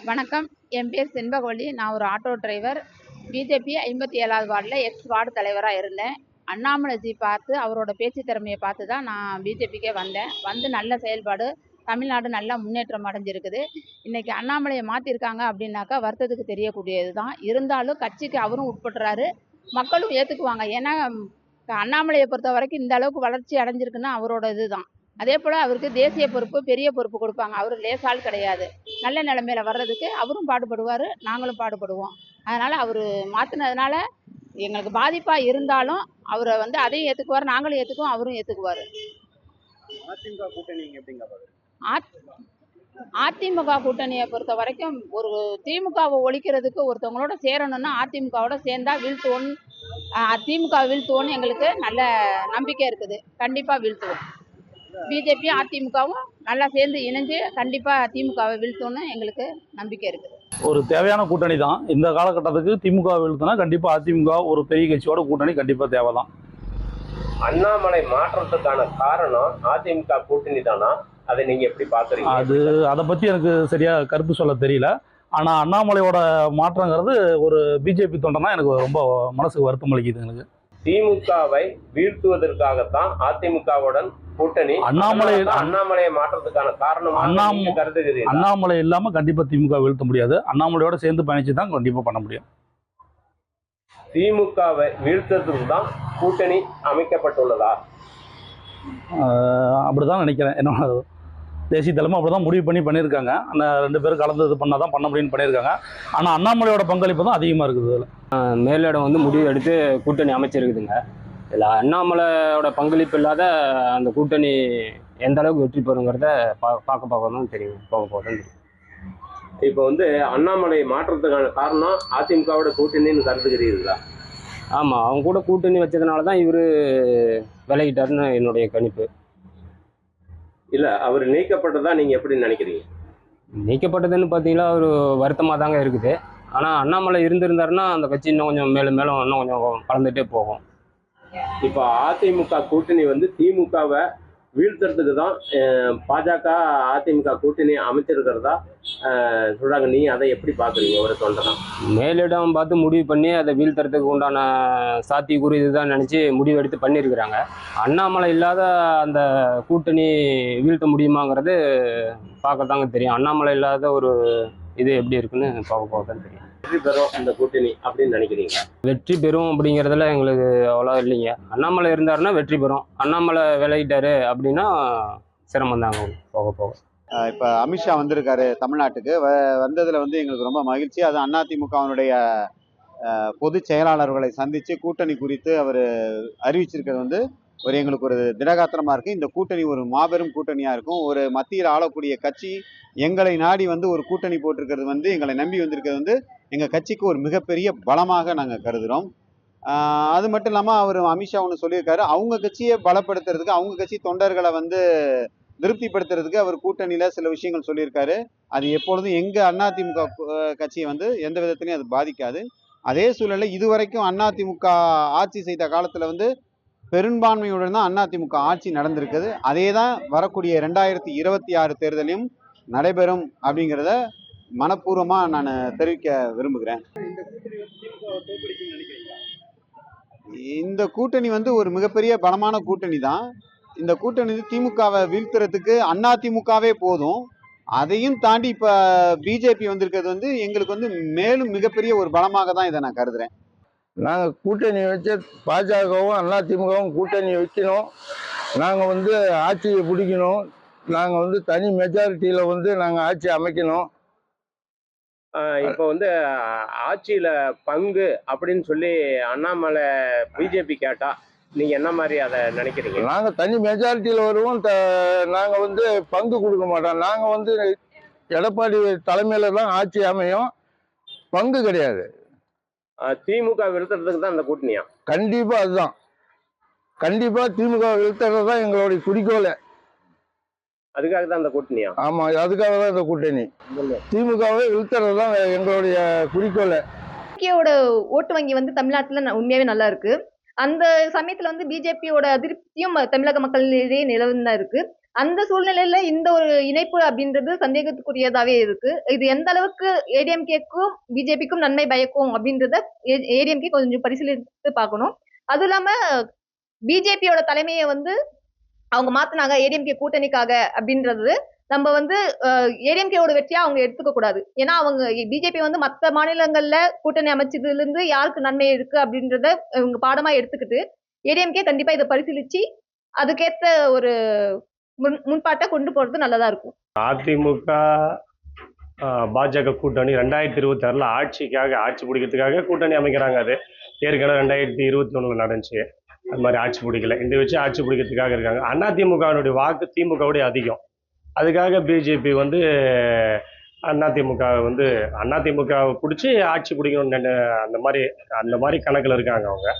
வணக்கம். என் பேர் செண்பகவல்லி. நான் ஒரு ஆட்டோ டிரைவர். பிஜேபி 57வது வார்டில் எக்ஸ் வார்டு தலைவராக இருந்தேன். அண்ணாமலைஜி பார்த்து அவரோட பேச்சு திறமையை பார்த்து தான் நான் பிஜேபிக்கே வந்தேன். வந்து நல்ல செயல்பாடு, தமிழ்நாடு நல்லா முன்னேற்றம் அடைஞ்சிருக்குது. இன்னைக்கு அண்ணாமலையை மாற்றிருக்காங்க அப்படின்னாக்கா வருத்தத்துக்கு தெரியக்கூடியது தான். இருந்தாலும் கட்சிக்கு அவரும் உட்படுறாரு, மக்களும் ஏற்றுக்குவாங்க. ஏன்னா அண்ணாமலையை பொறுத்த வரைக்கும் இந்த அளவுக்கு வளர்ச்சி அடைஞ்சிருக்குன்னா அவரோட இதுதான். அதே போல் அவருக்கு தேசிய பொறுப்பு, பெரிய பொறுப்பு கொடுப்பாங்க. அவர் லேசால் கிடையாது. நல்ல நிலைமையில வர்றதுக்கு அவரும் பாடுபடுவார், நாங்களும் பாடுபடுவோம். அதனால் அவர் மாற்றினதுனால எங்களுக்கு பாதிப்பாக இருந்தாலும் அவரை வந்து அதையும் ஏற்றுக்குவார், நாங்களும் ஏற்றுக்குவோம், அவரும் ஏற்றுக்குவார். அதிமுக கூட்டணி எப்படிங்க? அதிமுக கூட்டணியை பொறுத்த வரைக்கும் ஒரு திமுகவை ஒழிக்கிறதுக்கு ஒருத்தவங்களோட சேரணும்னா அதிமுகவோட சேர்ந்தா வீழ்த்துவோம். திமுக வீழ்த்துவோன்னு எங்களுக்கு நல்ல நம்பிக்கை இருக்குது. கண்டிப்பாக வீழ்த்துவோம். பிஜேபி அதிமுகவும் நல்லா சேர்ந்து இணைஞ்சு கண்டிப்பாக திமுகவை வீழ்த்தோன்னு எங்களுக்கு நம்பிக்கை இருக்குது. ஒரு தேவையான கூட்டணி தான் இந்த காலகட்டத்துக்கு. திமுக வீழ்த்தினா கண்டிப்பாக அதிமுக ஒரு பெரிய கட்சியோட கூட்டணி கண்டிப்பாக தேவை தான். அண்ணாமலை மாற்றத்துக்கான காரணம் அதிமுக கூட்டணி தானா? அதை நீங்க எப்படி பாக்குறீங்க? அதை பற்றி எனக்கு சரியா கருத்து சொல்ல தெரியல. ஆனால் அண்ணாமலையோட மாற்றங்கிறது ஒரு பிஜேபி தொண்டனா எனக்கு ரொம்ப மனசுக்கு வருத்தம் அளிக்குது. எனக்கு திமுகவை வீழ்த்துவதற்காகத்தான் அதிமுகவுடன் கூட்டணி. அண்ணாமலையை மாற்றத்துக்கான காரணம் கருதுகிறீங்க? அண்ணாமலை இல்லாம கண்டிப்பா திமுக வீழ்த்த முடியாது. அண்ணாமலையோட சேர்ந்து பயணிச்சு தான் கண்டிப்பா பண்ண முடியும். திமுகவை வீழ்த்ததுக்கு தான் கூட்டணி அமைக்கப்பட்டுள்ளதா? அப்படிதான் நினைக்கிறேன். என்னோட தேசிய தலைமை அப்படிதான் முடிவு பண்ணியிருக்காங்க. அந்த 2 பேரும் கலந்து இது பண்ணாதான் பண்ண முடியும்னு பண்ணியிருக்காங்க. ஆனால் அண்ணாமலையோட பங்களிப்பு தான் அதிகமாக இருக்குது. அதில் மேலிடம் வந்து முடிவு எடுத்து கூட்டணி அமைச்சிருக்குதுங்க. இதில் அண்ணாமலையோட பங்களிப்பு இல்லாத அந்த கூட்டணி எந்த அளவுக்கு வெற்றி பெறுங்கிறத பார்க்க தான் தெரியும். போக தெரியும். இப்போ வந்து அண்ணாமலை மாற்றத்துக்கான காரணம் அதிமுகவோட கூட்டணின்னு கருதுகிறீர்களா? ஆமாம், அவங்க கூட கூட்டணி வச்சதுனால தான் இவர் விலகிட்டாருன்னு என்னுடைய கணிப்பு. இல்லை, அவர் நீக்கப்பட்டதா நீங்கள் எப்படி நினைக்கிறீங்க? நீக்கப்பட்டதுன்னு பார்த்தீங்கன்னா ஒரு வருத்தமாக தாங்க இருக்குது. ஆனால் அண்ணாமலை இருந்திருந்தாருன்னா அந்த கட்சி இன்னும் கொஞ்சம் மேலும் இன்னும் கொஞ்சம் கலந்துகிட்டே போகும். இப்போ அதிமுக கூட்டணி வந்து திமுகவை வீழ்த்துறதுக்கு தான் பாஜக அதிமுக கூட்டணி அமைச்சிருக்கிறதா சொல்கிறாங்க. நீ அதை எப்படி பார்க்குறீங்க? ஒரு தொண்டனா மேலிடம் பார்த்து முடிவு பண்ணி அதை வீழ்த்துறதுக்கு உண்டான சாத்தியக்கூறு இதுதான் நினச்சி முடிவு எடுத்து பண்ணியிருக்கிறாங்க. அண்ணாமலை இல்லாத அந்த கூட்டணி வீழ்த்த முடியுமாங்கிறது பார்க்கத்தாங்க தெரியும். அண்ணாமலை இல்லாத ஒரு இது எப்படி இருக்குன்னு பார்க்க தான் தெரியும். வெற்றி பெறும் இந்த கூட்டணி அப்படின்னு நினைக்கிறீங்க? வெற்றி பெறும் அப்படிங்கிறதுல எங்களுக்கு அவ்வளோ இல்லைங்க. அண்ணாமலை இருந்தாருன்னா வெற்றி பெறும். அண்ணாமலை விலகிட்டாரு அப்படின்னா சிரமம் தாங்க போக. இப்போ அமித்ஷா வந்திருக்காரு தமிழ்நாட்டுக்கு. வந்ததில் வந்து எங்களுக்கு ரொம்ப மகிழ்ச்சி. அது அதிமுகவினுடைய பொதுச் செயலாளர்களை சந்தித்து கூட்டணி குறித்து அவர் அறிவிச்சிருக்கிறது வந்து எங்களுக்கு ஒரு திடகாத்திரமாக இருக்குது. இந்த கூட்டணி ஒரு மாபெரும் கூட்டணியாக இருக்கும். ஒரு மத்தியில் ஆளக்கூடிய கட்சி எங்களை நாடி வந்து ஒரு கூட்டணி போட்டிருக்கிறது வந்து, எங்களை நம்பி வந்திருக்கிறது வந்து எங்கள் கட்சிக்கு ஒரு மிகப்பெரிய பலமாக நாங்கள் கருதுகிறோம். அது மட்டும் இல்லாமல் அவர் அமித்ஷா ஒன்று சொல்லியிருக்காரு, அவங்க கட்சியை பலப்படுத்துறதுக்கு, அவங்க கட்சி தொண்டர்களை வந்து திருப்திப்படுத்துறதுக்கு அவர் கூட்டணியில் சில விஷயங்கள் சொல்லியிருக்காரு. அது எப்பொழுதும் எங்கள் அதிமுக கட்சியை வந்து எந்த விதத்துலையும் அது பாதிக்காது. அதே சூழலில் இதுவரைக்கும் அதிமுக ஆட்சி செய்த காலத்தில் வந்து பெரும்பான்மையுடன் தான் அதிமுக ஆட்சி நடந்திருக்குது. அதே தான் வரக்கூடிய 2026 தேர்தலையும் நடைபெறும் அப்படிங்கிறத மனப்பூர்வமாக நான் தெரிவிக்க விரும்புகிறேன். இந்த கூட்டணி வந்து ஒரு மிகப்பெரிய பலமான கூட்டணி தான். இந்த கூட்டணி திமுகவை வீழ்த்துறதுக்கு அதிமுகவே போதும். அதையும் தாண்டி இப்போ பிஜேபி வந்திருக்கிறது வந்து எங்களுக்கு வந்து மேலும் மிகப்பெரிய ஒரு பலமாக தான் இதை நான் கருதுகிறேன். நாங்கள் கூட்டணி வச்சு பாஜகவும் அதிமுகவும் கூட்டணி வைக்கணும். நாங்கள் வந்து ஆட்சியை பிடிக்கணும். நாங்கள் வந்து தனி மெஜாரிட்டியில் வந்து நாங்கள் ஆட்சி அமைக்கணும். இப்போ வந்து ஆட்சியில் பங்கு அப்படின்னு சொல்லி அண்ணாமலை பிஜேபி கேட்டா நீங்கள் என்ன மாதிரி அதை நினைக்கிறீங்க? நாங்கள் தனி மெஜாரிட்டியில் வருவோம். நாங்கள் வந்து பங்கு கொடுக்க மாட்டோம். நாங்கள் வந்து எடப்பாடி தலைமையில் தான் ஆட்சி அமையும், பங்கு கிடையாது. திமுக வீழ்த்துறதுக்கு தான் இந்த கூட்டணியா? கண்டிப்பா அதுதான். கண்டிப்பா திமுக வீழ்த்துறது தான் எங்களுடைய குறிக்கோள். அதுக்காக தான் இந்த கூட்டணியா? ஆமா, அதுக்காக தான் இந்த கூட்டணி. திமுகவை வீழ்த்துறது தான் எங்களுடைய குறிக்கோள். ஓட்டு வங்கி வந்து தமிழ்நாட்டுல உண்மையாவே நல்லா இருக்கு. அந்த சமயத்துல வந்து பிஜேபியோட அதிருப்தியும் தமிழக மக்களிடையே நிலவுதான் இருக்கு. அந்த சூழ்நிலையில இந்த ஒரு இணைப்பு அப்படின்றது சந்தேகத்துக்குரியதாவே இருக்கு. இது எந்த அளவுக்கு ஏடிஎம்கேக்கும் பிஜேபிக்கும் நன்மை பயக்கும் அப்படின்றத ஏடிஎம்கே கொஞ்சம் பரிசீலித்து பார்க்கணும். அதுவும் இல்லாம பிஜேபியோட தலைமையை வந்து அவங்க மாத்துனாங்க ஏடிஎம்கே கூட்டணிக்காக அப்படின்றது நம்ம வந்து ஏடிஎம்கேவோட வெற்றியா அவங்க எடுத்துக்க கூடாது. ஏன்னா அவங்க பிஜேபி வந்து மற்ற மாநிலங்கள்ல கூட்டணி அமைச்சதுல இருந்து யாருக்கு நன்மை இருக்கு அப்படின்றத இவங்க பாடமா எடுத்துக்கிட்டு ஏடிஎம்கே கண்டிப்பா இதை பரிசீலிச்சு அதுக்கேத்த ஒரு முன்பாட்டை கொண்டு போறது நல்லதா இருக்கும். அதிமுக பாஜக கூட்டணி 2026 ஆட்சி பிடிக்கிறதுக்காக கூட்டணி அமைக்கிறாங்க. அது ஏற்கனவே 2021 நடந்துச்சு. அது மாதிரி ஆட்சி பிடிக்கல. இந்த வச்சு ஆட்சி பிடிக்கிறதுக்காக இருக்காங்க. அதிமுகவினுடைய வாக்கு திமுகவுடைய அதிகம். அதுக்காக பிஜேபி வந்து அதிமுகவை பிடிச்சி ஆட்சி பிடிக்கணும்னு அந்த மாதிரி கணக்கில் இருக்காங்க அவங்க.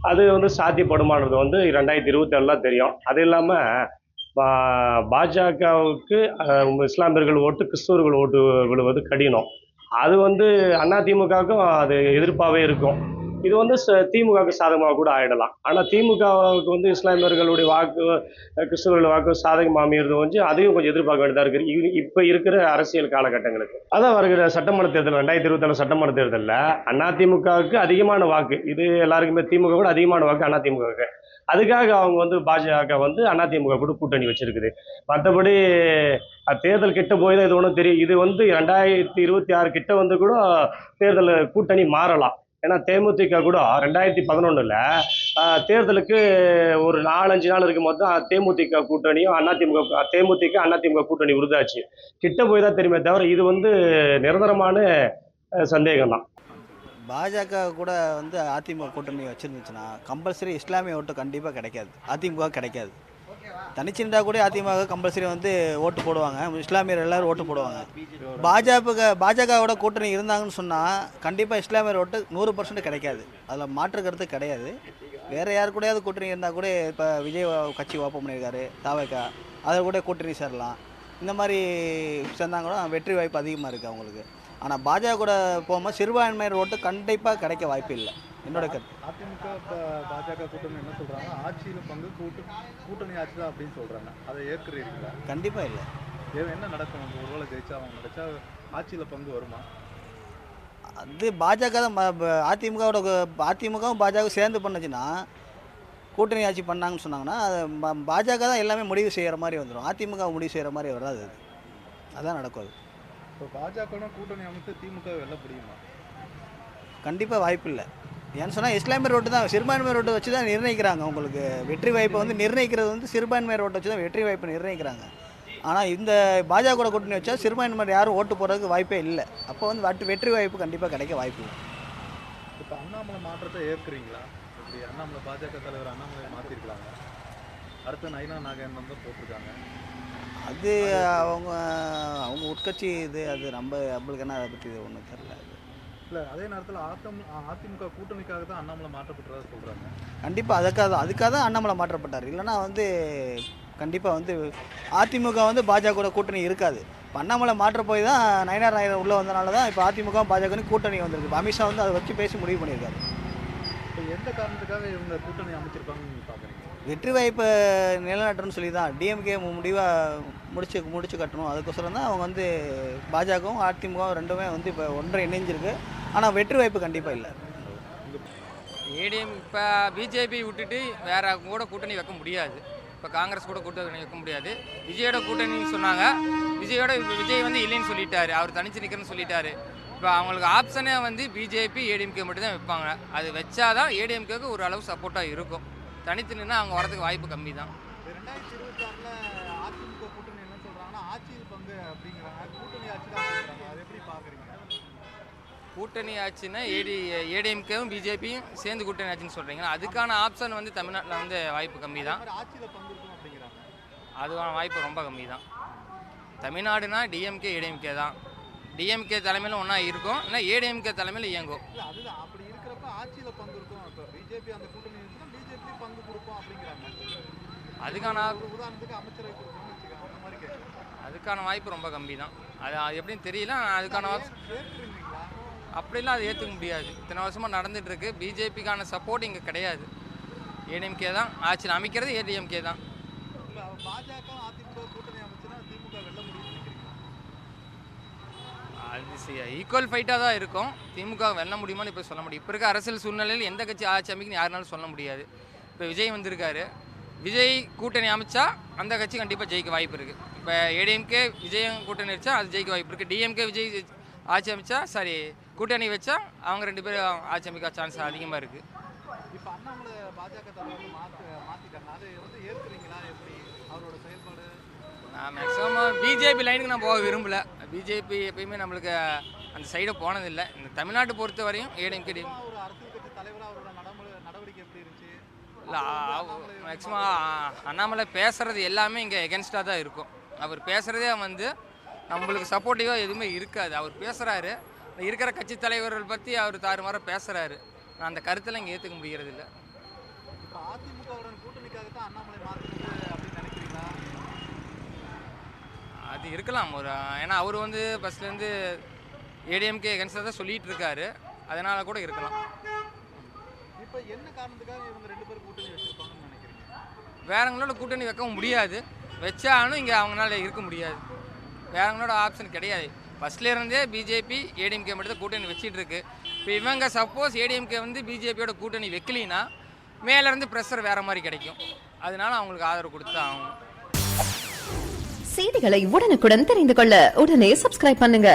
அது வந்து சாத்தியப்படுமானது வந்து 2027 தெரியும். அது இல்லாமல் பாஜகவுக்கு இஸ்லாமியர்கள் ஓட்டு கிறிஸ்தவர்கள் ஓட்டு விழுவது கடினம். அது வந்து அதிமுகவுக்கும் அது எதிர்ப்பாகவே இருக்கும். இது வந்து திமுகவுக்கு சாதகமாக கூட ஆயிடலாம். ஆனால் திமுகவுக்கு வந்து இஸ்லாமியர்களுடைய வாக்கு கிறிஸ்தவர்கள் வாக்கு சாதகமாக அமைகிறது வந்து அதையும் கொஞ்சம் எதிர்பார்க்க வேண்டியதாக இருக்குது இப்போ இருக்கிற அரசியல் காலகட்டங்களுக்கு. அதான் வருகிற சட்டமன்ற தேர்தல் 2027 சட்டமன்ற தேர்தலில் அதிமுகவுக்கு அதிகமான வாக்கு, இது எல்லாருக்குமே திமுக கூட அதிகமான வாக்கு அதிமுகவுக்கு. அதுக்காக அவங்க வந்து பாஜக வந்து அதிமுக கூட கூட்டணி வச்சிருக்குது. மற்றபடி தேர்தல் கிட்ட போய் தான் இது ஒன்றும் தெரியும். இது வந்து 2026 கிட்ட வந்து கூட தேர்தல் கூட்டணி மாறலாம். ஏன்னா தேமுதிக கூட 2011 தேர்தலுக்கு ஒரு 4-5 நாள் இருக்கும் போது தான் தேமுதிக கூட்டணியும் அதிமுக கூட்டணி உறுதாச்சு. கிட்ட போய் தான் தெரியுமே தவிர இது வந்து நிரந்தரமான சந்தேகம் தான். பாஜக கூட வந்து அதிமுக கூட்டணி வச்சுருந்துச்சுன்னா கம்பல்சரி இஸ்லாமிய ஓட்டு கண்டிப்பாக கிடைக்காது, அதிமுக கிடைக்காது. தனிச்சிருந்தா கூட அதிமுக கம்பல்சரி வந்து ஓட்டு போடுவாங்க, இஸ்லாமியர் எல்லோரும் ஓட்டு போடுவாங்க. பாஜகவோட கூட்டணி இருந்தாங்கன்னு சொன்னால் கண்டிப்பாக இஸ்லாமியர் ஓட்டு 100% கிடைக்காது. அதில் மாற்று கருத்து கிடையாது. வேறு யார் கூடயாவது கூட்டணி இருந்தால் கூட இப்போ விஜய் கட்சி ஓப்பன் பண்ணியிருக்காரு தாவேக்கா, அதில் கூட கூட்டணி சேரலாம். இந்த மாதிரி சேர்ந்தாங்க கூட வெற்றி வாய்ப்பு அதிகமாக இருக்குது அவங்களுக்கு. ஆனால் பாஜக கூட போகும்போது சிறுபான்மையினர் ஓட்டு கண்டிப்பாக கிடைக்க வாய்ப்பு இல்லை, என்னோட கருத்து. அதிமுக பாஜக கூட்டணி என்ன சொல்கிறாங்க, ஆட்சியில் பங்கு கூட்டணி ஆட்சி தான் அப்படின்னு சொல்கிறாங்க. அதை ஏற்கிறீங்களா? கண்டிப்பாக இல்லை. என்ன நடக்கும்? ஒருவேளை ஜெயிச்சா அவங்க நினச்சா ஆட்சியில் பங்கு வருமா? அது பாஜக தான் அதிமுகவும் பாஜகவும் சேர்ந்து பண்ணுச்சுன்னா கூட்டணி ஆட்சி பண்ணாங்கன்னு சொன்னாங்கன்னா அது பாஜக தான் எல்லாமே முடிவு செய்கிற மாதிரி வந்துடும், அதிமுக முடிவு செய்கிற மாதிரி வராது. அதுதான் நடக்கும். அது இப்போ பாஜக கூட்டணி அமைத்து திமுக வெல்ல முடியுமா? கண்டிப்பாக வாய்ப்பு இல்லை. ஏன்னு சொன்னால் இஸ்லாமியர் ஓட்டு தான் சிறுபான்மையர் ஓட்டு வச்சு தான் நிர்ணயிக்கிறாங்க. உங்களுக்கு வெற்றி வாய்ப்பை வந்து நிர்ணயிக்கிறது வந்து சிறுபான்மையர் ஓட்டு வச்சு தான் வெற்றி வாய்ப்பை நிர்ணயிக்கிறாங்க. ஆனால் இந்த பாஜக கூட்டணி வச்சா சிறுபான்மையினர் யாரும் ஓட்டு போடுறதுக்கு வாய்ப்பே இல்லை. அப்போ வந்து வெற்றி வாய்ப்பு கண்டிப்பாக கிடைக்க வாய்ப்பு இல்லை. இப்போ அண்ணாமலை மாற்றத்தை ஏற்கிறீங்களா? இப்படி அண்ணாமலை பாஜக தலைவர் அண்ணாமலை மாற்றிருக்கலாங்க, அடுத்து நயினா நாகேந்திரன் தான் போட்டிருக்காங்க. அது அவங்க உட்கட்சி இது, அது நம்மளுக்கு என்ன அதை பற்றி ஒன்றும் தெரியல. இல்லை, அதே நேரத்தில் அதிமுக கூட்டணிக்காக தான் அண்ணாமலை மாற்றப்பட்டதாக சொல்கிறாங்க. கண்டிப்பாக அதுக்காக தான் அண்ணாமலை மாற்றப்பட்டார். இல்லைனா வந்து கண்டிப்பாக வந்து அதிமுக வந்து பாஜக கூட்டணி இருக்காது. இப்போ அண்ணாமலை மாற்ற போய் தான் நயினார் நாயர் உள்ளே வந்தனால தான் இப்போ அதிமுக பாஜக கூட்டணி வந்திருக்கு. இப்போ அமித்ஷா வந்து அதை வச்சு பேசி முடிவு பண்ணியிருக்காரு. இப்போ எந்த காரணத்துக்காக இவங்க கூட்டணி அமைச்சிருப்பாங்கன்னு நீங்கள் பார்க்குறீங்க? வெற்றி வாய்ப்பை நிலநாட்டணும்னு சொல்லி தான் டிஎம்கே முடிவாக முடிச்சு கட்டணும். அதுக்கோசரம் தான் அவங்க வந்து பாஜகவும் அதிமுகவும் ரெண்டுமே வந்து இப்போ ஒன்றை இணைஞ்சிருக்கு. ஆனால் வெற்றி வாய்ப்பு கண்டிப்பாக இல்லை. ஏடிஎம் இப்போ பிஜேபி விட்டுட்டு வேற கூட கூட்டணி வைக்க முடியாது. இப்போ காங்கிரஸ் கூட கூட்டணி வைக்க முடியாது. விஜயோட கூட்டணின்னு சொன்னாங்க. விஜய் வந்து இல்லைன்னு சொல்லிட்டாரு, அவர் தனிச்சு நிற்கிறேன்னு சொல்லிட்டாரு. இப்போ அவங்களுக்கு ஆப்ஷனே வந்து பிஜேபி ஏடிஎம்கே மட்டும் தான் வைப்பாங்க. அது வச்சாதான் ஏடிஎம்கேக்கு ஒரு அளவு சப்போர்ட்டாக இருக்கும். தனித்து நின்னா அவங்க வரதுக்கு வாய்ப்பு கம்மி தான். 2026 அதிமுக கூட்டணி என்ன சொல்கிறாங்கன்னா ஆட்சியில் பங்கு அப்படிங்கிறாங்க, கூட்டணி ஆட்சி தான் அப்படிங்கிறாங்க. அதை எப்படி பார்க்குறீங்க? கூட்டணி ஆட்சின்னா ஏடிஎம்கேவும் பிஜேபியும் சேர்ந்து கூட்டணி ஆட்சின்னு சொல்கிறீங்கன்னா அதுக்கான ஆப்ஷன் வந்து தமிழ்நாட்டில் வந்து வாய்ப்பு கம்மி தான். ஆட்சியில் பங்கு இருக்கும் அப்படிங்கிறாங்க. அதுக்கான வாய்ப்பு ரொம்ப கம்மி தான். தமிழ்நாடுனா டிஎம்கே ஏடிஎம்கே தான். டிஎம்கே தலைமையில் ஒன்றா இருக்கும், இல்லை ஏடிஎம்கே தலைமையில் இயங்கும். இல்லை, அதுதான். அப்படி இருக்கிறப்ப ஆட்சியில் பங்கு இருக்கும். இப்போ பிஜேபி அந்த கூட்டணி இருந்துச்சுன்னா பிஜேபி பங்கு கொடுப்போம் அப்படிங்கிறாங்க. அதுக்கான உதாரணத்துக்கு அமைச்சரை கொடுக்கணும்னு வச்சுக்கோங்க, அந்த மாதிரி கேட்குறேன். அதுக்கான வாய்ப்பு ரொம்ப கம்மி தான். அது எப்படின்னு தெரியல. அதுக்கான அப்படிலாம் அது ஏற்றுக்க முடியாது. இத்தனை வருஷமாக நடந்துகிட்ருக்கு. பிஜேபிக்கான சப்போர்ட் இங்கே கிடையாது. ஏடிஎம்கே தான் ஆட்சியில் அமைக்கிறது, ஏடிஎம்கே தான். இல்லை, பாஜக அதிமுக கூட்டணி அமைச்சுன்னா திமுக வெல்ல முடியும்னு நினைக்கிறீங்களா? அது ஈக்குவல் ஃபைட்டாக தான் இருக்கும். திமுக வெல்ல முடியுமான்னு இப்போ சொல்ல முடியும். இப்போ இருக்க அரசியல் சூழ்நிலையில் எந்த கட்சி ஆட்சி அமைக்குன்னு யாருனாலும் சொல்ல முடியாது. இப்போ விஜய் வந்திருக்காரு, விஜய் கூட்டணி அமைச்சா அந்த கட்சி கண்டிப்பாக ஜெயிக்க வாய்ப்பு இருக்குது. இப்போ ஏடிஎம்கே விஜய் கூட்டணி வச்சா அது ஜெயிக்க வாய்ப்பு இருக்குது. டிஎம்கே விஜய் ஆட்சி அமைச்சா கூட்டணி வச்சா அவங்க 2 பேரும் ஆட்சி அமைக்க சான்ஸ் அதிகமாக இருக்குது. இப்போ அண்ணாமலை பாஜக தலைவர் மாற்றிட்டாங்க, அதை வந்து ஏற்கிறீங்களா? எப்படி அவரோட செயல்பாடு? நான் மேக்ஸிமம் பிஜேபி லைனுக்கு நான் போக விரும்பல. பிஜேபி எப்பயுமே நம்மளுக்கு அந்த சைடை போனதில்லை. இந்த தமிழ்நாட்டை பொறுத்த வரையும் ஏடிஎம்கே ஒரு அரசியல் கட்சி தலைவராக அவரோட நடவடிக்கை எப்படி இருந்துச்சு? இல்லை, மேக்ஸிமம் அண்ணாமலை பேசுகிறது எல்லாமே இங்கே எகென்ஸ்டாக தான் இருக்கும். அவர் பேசுகிறதே வந்து நம்மளுக்கு சப்போர்ட்டிவாக எதுவுமே இருக்காது. அவர் பேசுகிறாரு, இருக்கிற கட்சி தலைவர்கள் பற்றி அவர் தாறுமாற பேசுகிறாரு. நான் அந்த கருத்தெல்லாம் இங்கே ஏற்றுக்க முடிகிறது இல்லை. இப்போ அதிமுகவுடன் கூட்டணிக்காக தான் அண்ணாமலை மாற்றினது அப்படின்னு நினைக்கிறீங்களா? அது இருக்கலாம். ஏன்னா அவர் வந்து ஃபஸ்ட்லேருந்து ஏடிஎம்கே எகென்ஸ்டாக தான் சொல்லிகிட்டு இருக்காரு, அதனால் கூட இருக்கலாம். இப்போ என்ன காரணத்துக்காக இவங்க 2 பேரும் கூட்டணி வச்சிருப்பாங்கன்னு நினைக்கிறீங்க? வேறவங்களோட கூட்டணி வைக்கவும் முடியாது, வச்சாலும் இங்கே அவங்களால இருக்க முடியாது. வேறவங்களோட ஆப்ஷன் கிடையாது. ஃபஸ்ட்லேருந்தே பிஜேபி ஏடிஎம்கே மட்டும் தான் கூட்டணி வச்சிட்டு இருக்கு. இப்போ இவங்க சப்போஸ் ஏடிஎம்கே வந்து பிஜேபியோட கூட்டணி வைக்கலினா மேலேருந்து ப்ரெஷர் வேறு மாதிரி கிடைக்கும். அதனால அவங்களுக்கு ஆதரவு கொடுத்து ஆகணும். செய்திகளை உடனுக்குடன் தெரிந்து கொள்ள உடனே சப்ஸ்கிரைப் பண்ணுங்க.